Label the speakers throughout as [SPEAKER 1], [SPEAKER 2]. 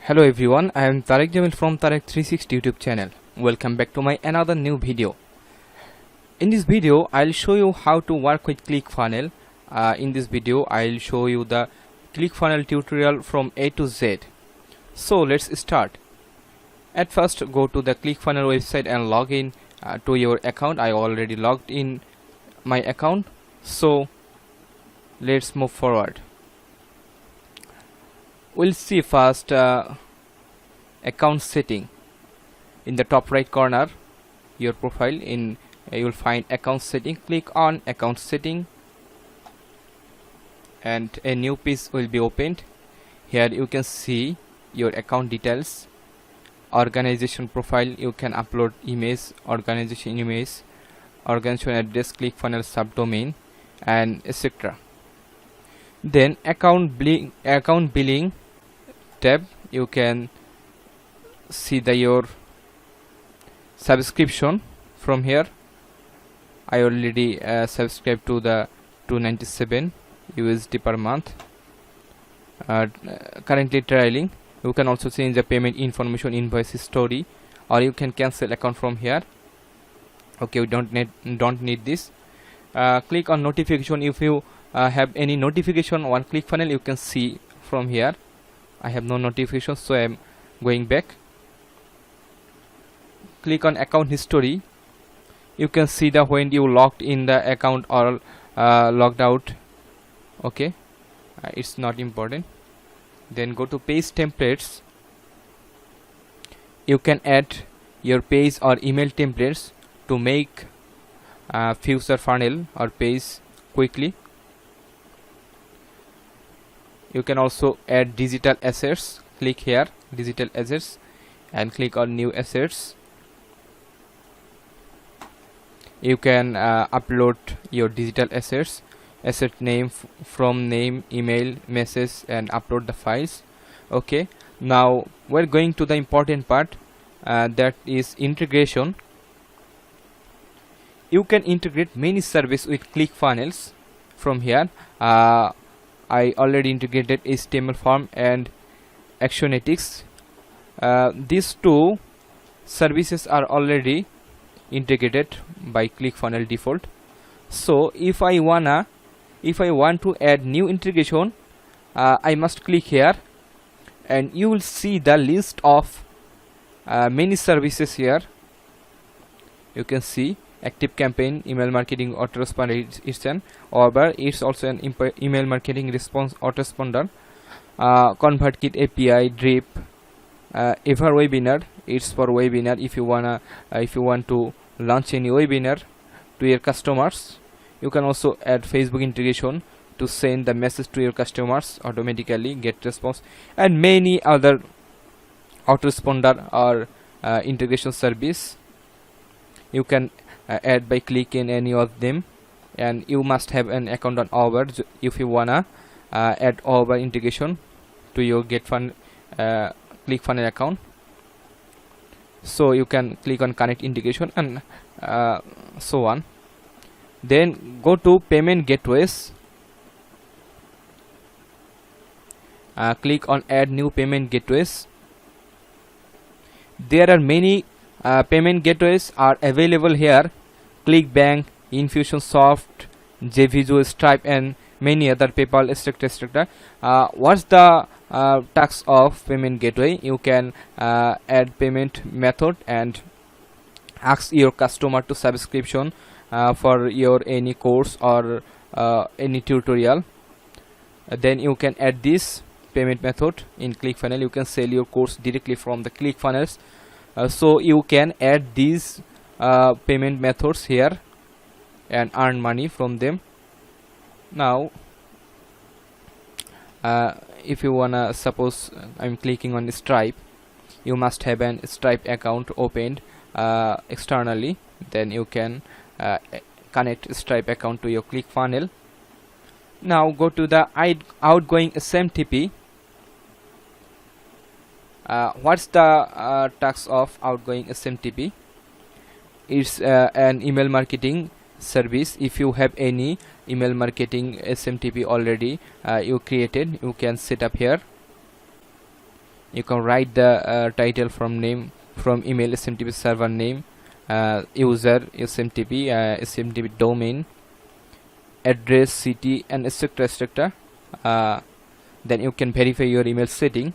[SPEAKER 1] Hello everyone, I am Tarek Jamil from Tarek360 YouTube channel. Welcome back to my another new video. In this video, I'll show you how to work with ClickFunnels. In this video, I'll show you the ClickFunnels tutorial from A to Z. So let's start. At first, go to the ClickFunnels website and log in to your account. I already logged in my account. So let's move forward. We'll see first account setting. In the top right corner your profile, you'll find account setting. Click on account setting and a new page will be opened. Here you can see your account details, organization profile. You can upload image, organization image, organization address, ClickFunnels subdomain, and etc. Then account billing tab, you can see your subscription from here. I already subscribed to the 297 USD per month, currently trialing. You can also change the payment information, invoice history, or you can cancel account from here. Okay, we don't need this. Click on notification. If you have any notification on ClickFunnels, you can see from here. I have no notification, so I am going back. Click on account history. You can see the when you logged in the account or logged out. Okay, it's not important. Then go to page templates. You can add your page or email templates to make future funnel or page quickly. You can also add digital assets. Click here, digital assets, and click on new assets. You can upload your digital assets, asset name, from name, email, message, and upload the files. Okay, now we're going to the important part, that is integration. You can integrate many services with ClickFunnels from here. I already integrated HTML form and Actionetics. These two services are already integrated by ClickFunnels default. So if I want to add new integration, I must click here, and you will see the list of many services here. You can see active campaign, email marketing autoresponder, it's also an email marketing response autoresponder, ConvertKit API, drip, ever webinar, it's for webinar. If you want to launch any webinar to your customers. You can also add Facebook integration to send the message to your customers automatically, get response, and many other autoresponder or integration service. You can add by clicking any of them, and you must have an account on Over if you wanna add Over integration to your ClickFunnels account. So you can click on connect integration and so on. Then go to payment gateways. Click on add new payment gateways. There are many payment gateways are available here: ClickBank, Infusionsoft, JViso, Stripe, and many other, PayPal, etc. What's the task of payment gateway? You can add payment method and ask your customer to subscription for your any course or any tutorial. Then you can add this payment method in ClickFunnels. You can sell your course directly from the ClickFunnels. So you can add these payment methods here and earn money from them. Now if you wanna, suppose I'm clicking on Stripe, you must have an Stripe account opened externally. Then you can connect Stripe account to your ClickFunnels. Now go to the outgoing SMTP. What's the task of outgoing SMTP? It's an email marketing service. If you have any email marketing SMTP already you created, you can set up here. You can write the title from name, from email, SMTP server name, user, SMTP, SMTP domain, address, city, and etc. Then you can verify your email setting.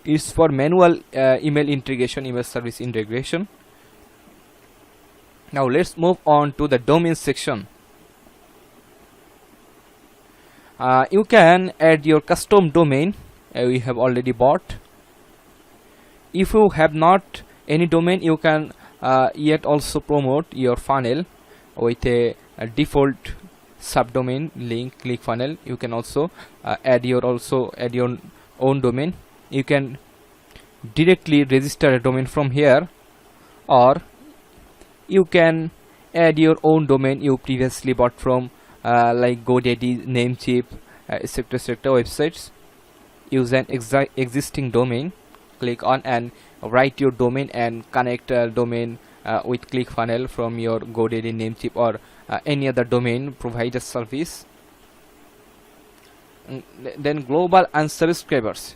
[SPEAKER 1] It's for manual email integration, email service integration. Now let's move on to the domain section. You can add your custom domain we have already bought. If you have not any domain, you can yet also promote your funnel with a default subdomain link, ClickFunnels. You can also add your own domain. You can directly register a domain from here, or you can add your own domain you previously bought from like GoDaddy, Namecheap, etc. websites. Use an existing domain, click on and write your domain and connect a domain with ClickFunnels from your GoDaddy, Namecheap, or any other domain provider service. Then global unsubscribers.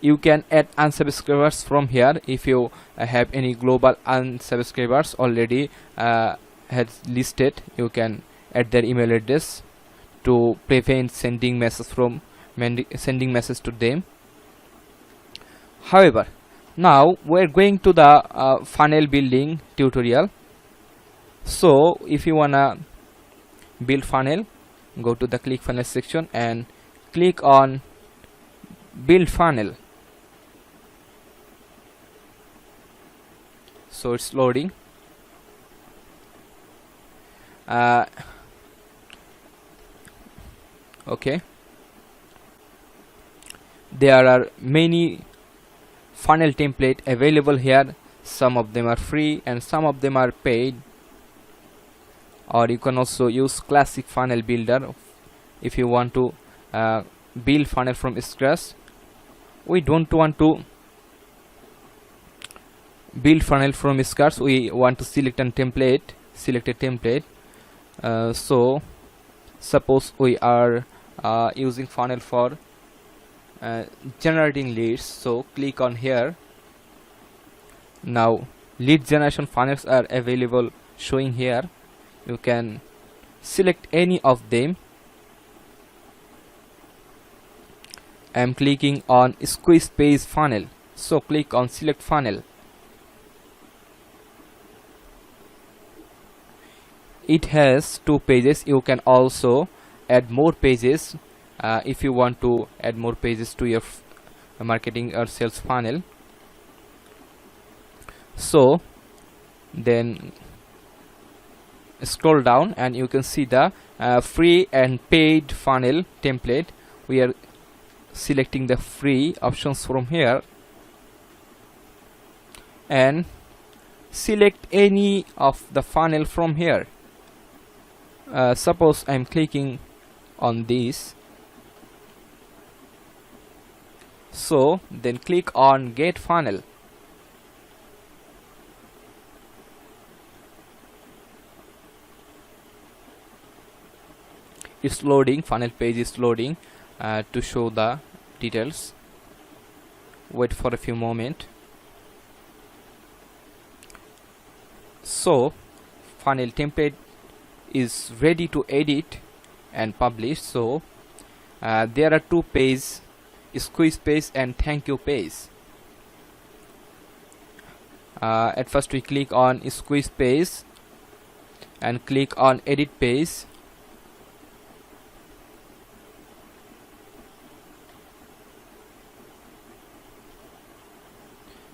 [SPEAKER 1] You can add unsubscribers from here. If you have any global unsubscribers already has listed, you can add their email address to prevent sending message to them. However, now we're going to the funnel building tutorial. So if you wanna build funnel, go to the ClickFunnels section and click on build funnel. So it's loading. Okay, there are many funnel template available here. Some of them are free and some of them are paid, or you can also use classic funnel builder if you want to build funnel from scratch. We don't want to build funnel from scratch. We want to select a template. So suppose we are using funnel for generating leads, so click on here. Now lead generation funnels are available, showing here. You can select any of them. I am clicking on squeeze page funnel, so click on select funnel. It has 2 pages. You can also add more pages if you want to add more pages to your marketing or sales funnel. So then scroll down and you can see the free and paid funnel template. We are selecting the free options from here and select any of the funnel from here. Suppose I'm clicking on this, so then click on get funnel. It's loading. Funnel page is loading to show the details. Wait for a few moments. So funnel template is ready to edit and publish. So there are 2 pages, squeeze page and thank you page. At first we click on squeeze page and click on edit page.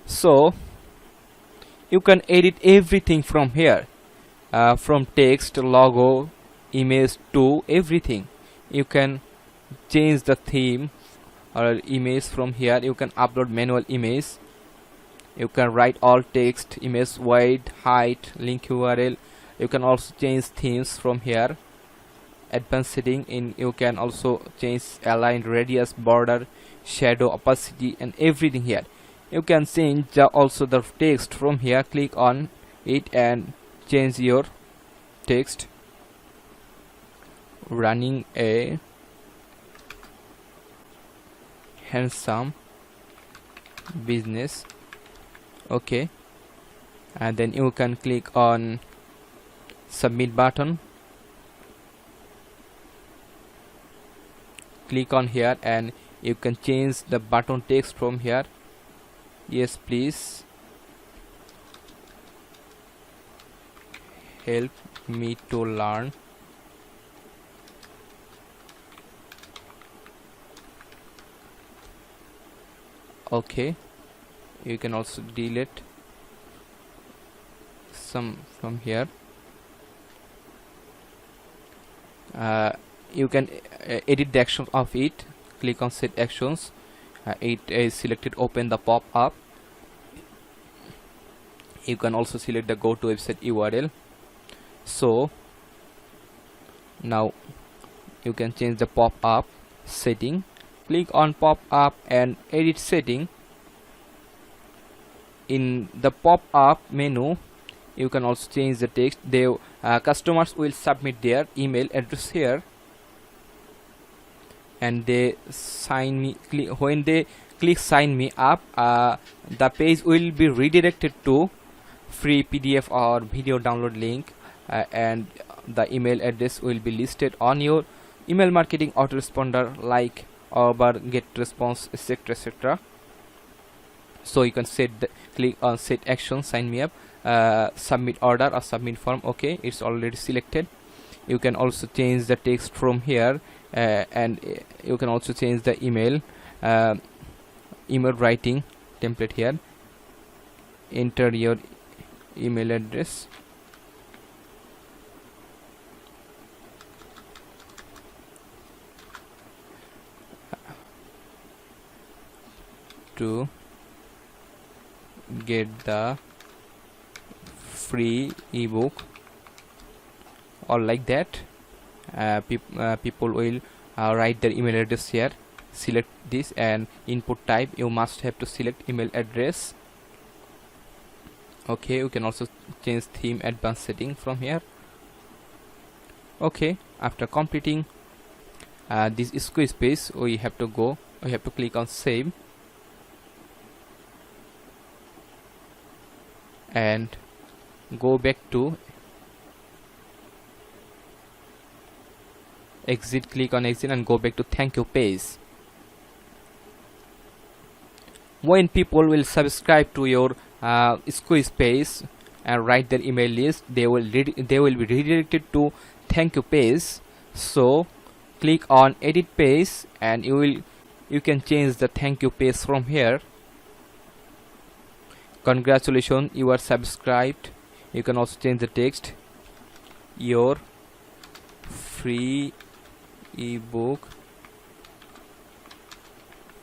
[SPEAKER 1] So you can edit everything from here, from text, logo, image to everything. You can change the theme or image from here. You can upload manual image. You can write all text, image width, height, link URL. You can also change themes from here. Advanced setting in, you can also change align, radius, border, shadow, opacity and everything here. You can change also the text from here. Click on it and change your text. Running a handsome business. Okay, and then you can click on submit button. Click on here and you can change the button text from here. Yes please help me to learn. Okay, you can also delete some from here. You can edit the action of it. Click on set actions. It is selected, open the pop-up. You can also select the go to website URL. So now you can change the pop-up setting. Click on pop-up and edit setting. In the pop-up menu you can also change the text. Customers will submit their email address here, and they sign me. When they click sign me up, the page will be redirected to free PDF or video download link, and the email address will be listed on your email marketing autoresponder like or get response, etc, etc. So you can click on set action, sign me up, submit order or submit form. Okay, it's already selected. You can also change the text from here, and you can also change the email writing template here. Enter your email address. To get the free ebook, or like that. People will write their email address here. Select this, and input type you must have to select email address. Okay, you can also change theme advanced setting from here. Okay, after completing this squeeze page, we have to click on save and go back to exit. Click on exit and go back to thank you page. When people will subscribe to your squeeze page and write their email list, they will be redirected to thank you page. So click on edit page and you can change the thank you page from here. Congratulations, you are subscribed. You can also change the text. Your free ebook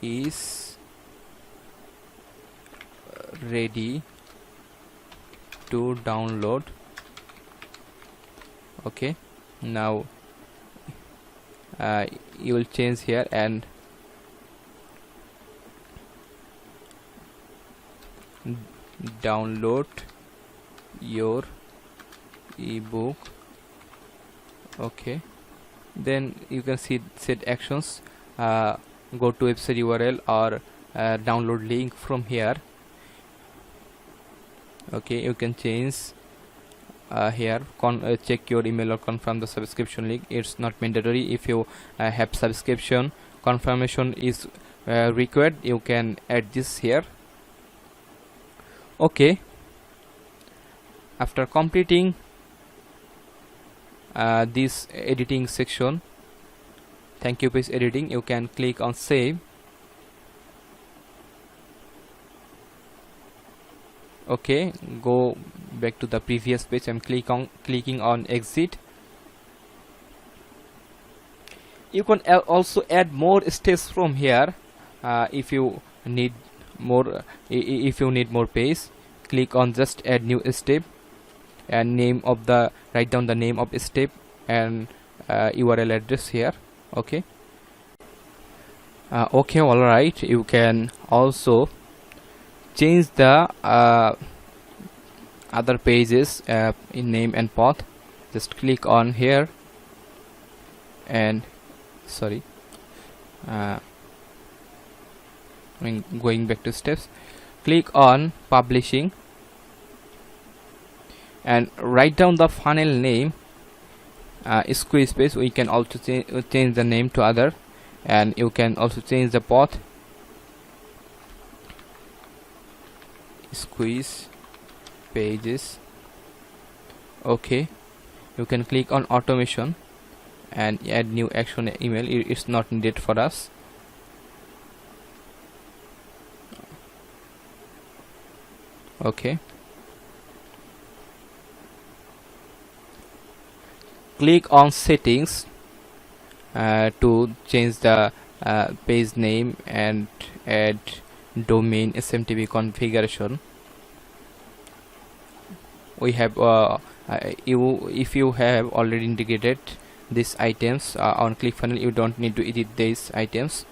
[SPEAKER 1] is ready to download. Okay, now you will change here and download your ebook. Okay, then you can see set actions, go to website URL or download link from here. Okay, you can change here check your email or confirm the subscription link. It's not mandatory. If you have subscription confirmation is required, you can add this here. Okay, after completing this editing section, thank you page editing, you can click on save. Okay, go back to the previous page and clicking on exit. You can also add more steps from here if you need more. If you need more page, click on just add new step and write down the name of step and URL address here. Okay. Okay, all right. You can also change the other pages in name and path. Just click on here and Going back to steps, click on publishing and write down the funnel name, Squarespace. We can also change the name to other, and you can also change the path, squeeze pages. Okay, you can click on automation and add new action email. It's not needed for us. Okay, click on settings to change the page name and add domain SMTP configuration. We have if you have already integrated these items on ClickFunnels, you don't need to edit these items.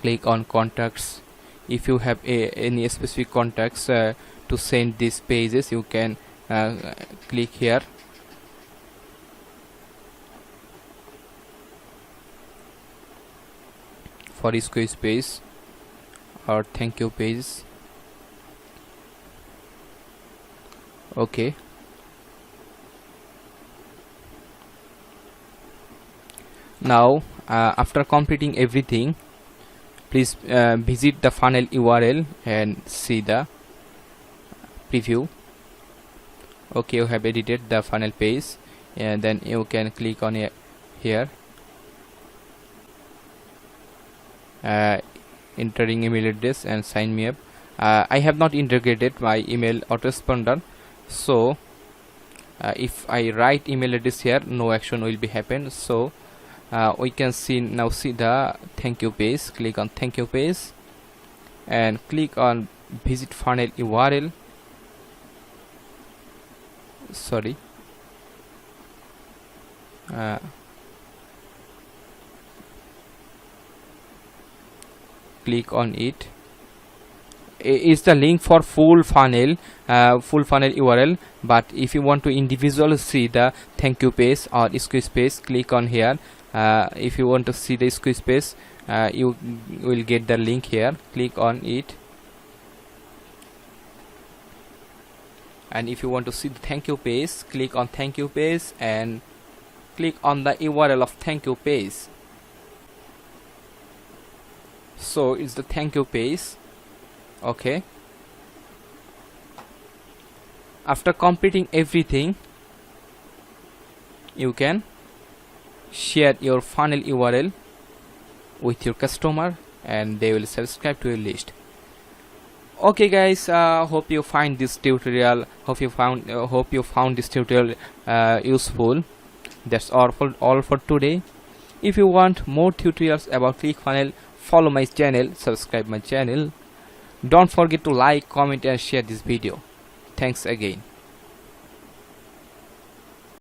[SPEAKER 1] Click on contacts. If you have any specific contacts to send these pages, you can click here. For Squarespace or thank you page. Okay, now after completing everything, please visit the funnel URL and see the preview. Okay, you have edited the funnel page, and then you can click on here, entering email address and sign me up. I have not integrated my email autoresponder, so if I write email address here, no action will be happen. So we can see the thank you page. Click on thank you page and click on visit funnel URL. Sorry, click on it. Is the link for full funnel URL, but if you want to individually see the thank you page or Squarespace, click on here. If you want to see the Squarespace, you will get the link here. Click on it, and if you want to see the thank you page, click on thank you page and click on the URL of thank you page. So it's the thank you page. Okay, after completing everything, you can share your funnel URL with your customer and they will subscribe to your list. Okay guys, hope you find this tutorial hope you found this tutorial useful. That's all for today. If you want more tutorials about ClickFunnels, follow my channel, subscribe my channel. Don't forget to like, comment and share this video. Thanks again.